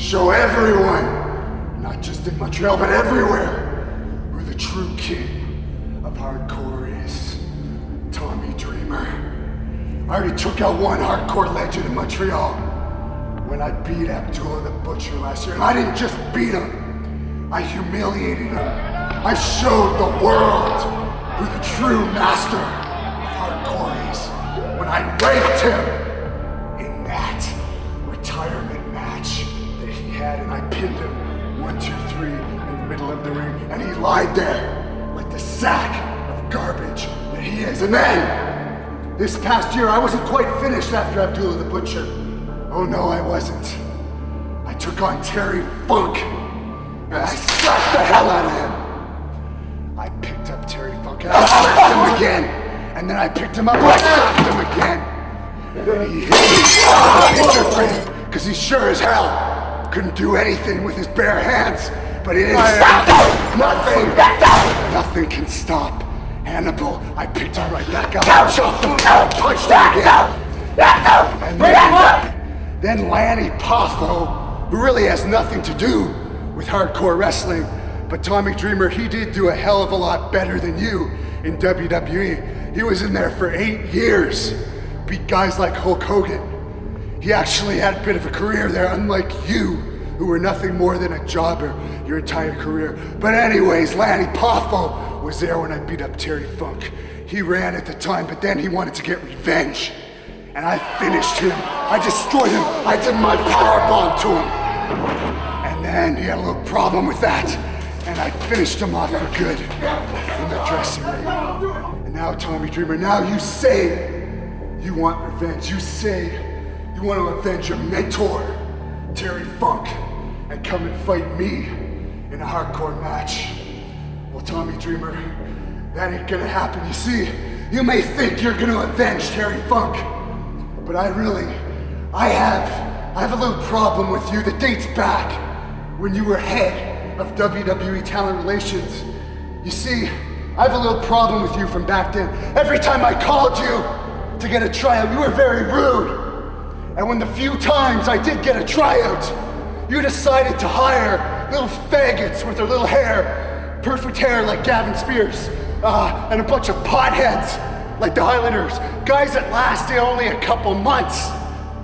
Show everyone, not just in Montreal, but everywhere, who the true king of hardcore is. Tommy Dreamer. I already took out one hardcore legend in Montreal when I beat Abdullah the Butcher last year. And I didn't just beat him, I humiliated him. I showed the world who the true master of hardcore is when I raped him in that retirement match that he had, and I pinned him 1, 2, 3 in the middle of the ring, and he lied there like the sack of garbage that he is. And then, this past year, I wasn't quite finished after Abdullah the Butcher. Oh no, I wasn't. I took on Terry Funk, and I slapped the hell out of him. I picked up Terry Funk, and I slapped him again. And then I picked him up, and I slapped him again. And he hit me with a picture frame, because he sure as hell couldn't do anything with his bare hands. But he didn't stop. Nothing. Nothing can stop Hannibal. I picked him right back up. I punched him again. And then Lanny Poffo, who really has nothing to do with hardcore wrestling, but Tommy Dreamer, he did do a hell of a lot better than you in WWE. He was in there for 8 years, beat guys like Hulk Hogan. He actually had a bit of a career there, unlike you, who were nothing more than a jobber your entire career. But anyways, Lanny Poffo was there when I beat up Terry Funk. He ran at the time, but then he wanted to get revenge. And I finished him. I destroyed him. I did my powerbomb to him. And then he had a little problem with that. And I finished him off for good in the dressing room. And now, Tommy Dreamer, now you say you want revenge. You say you want to avenge your mentor, Terry Funk, and come and fight me in a hardcore match. Well, Tommy Dreamer, that ain't gonna happen. You see, you may think you're gonna avenge Terry Funk, but I have a little problem with you that dates back when you were head of WWE Talent Relations. You see, I have a little problem with you from back then. Every time I called you to get a tryout, you were very rude. And when the few times I did get a tryout, you decided to hire little faggots with their little hair, perfect hair like Gavin Spears, and a bunch of potheads like the Highlanders. Guys that lasted only a couple months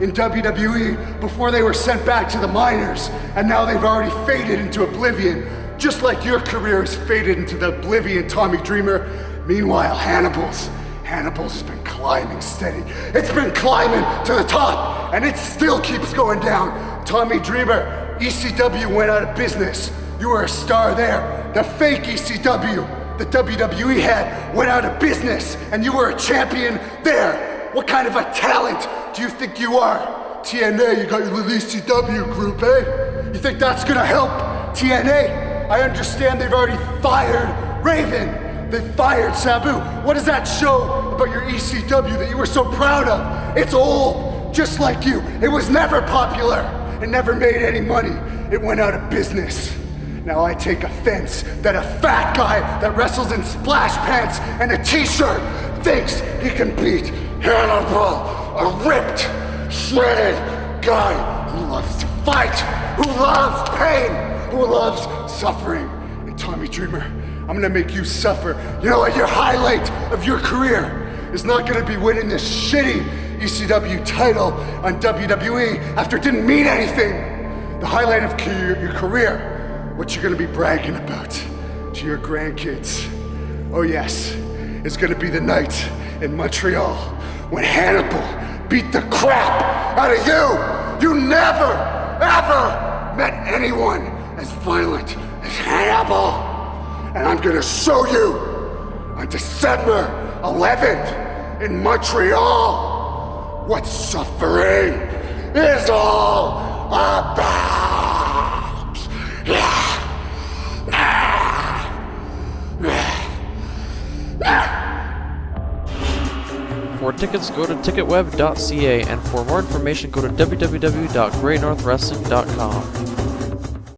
in WWE before they were sent back to the minors, and now they've already faded into oblivion, just like your career has faded into the oblivion, Tommy Dreamer. Meanwhile, Hannibal's has been climbing steady. It's been climbing to the top, and it still keeps going down. Tommy Dreamer, ECW went out of business. You were a star there. The fake ECW, the WWE had, went out of business, and you were a champion there. What kind of a talent do you think you are? TNA, you got your little ECW group, eh? You think that's gonna help TNA? I understand they've already fired Raven. They fired Sabu. What does that show about your ECW that you were so proud of? It's old, just like you. It was never popular. It never made any money. It went out of business. Now I take offense that a fat guy that wrestles in splash pants and a t-shirt thinks he can beat Hannibal, a ripped, shredded guy who loves to fight, who loves pain, who loves suffering. And Tommy Dreamer, I'm gonna make you suffer. You know what? Your highlight of your career is not gonna be winning this shitty ECW title on WWE after it didn't mean anything. The highlight of your career, what you're gonna be bragging about to your grandkids. Oh yes, it's gonna be the night in Montreal when Hannibal beat the crap out of you. You never, ever met anyone as violent as Hannibal. And I'm gonna show you on December 11th in Montreal what suffering is all about. For tickets, go to ticketweb.ca, and for more information, go to www.greatnorthwrestling.com.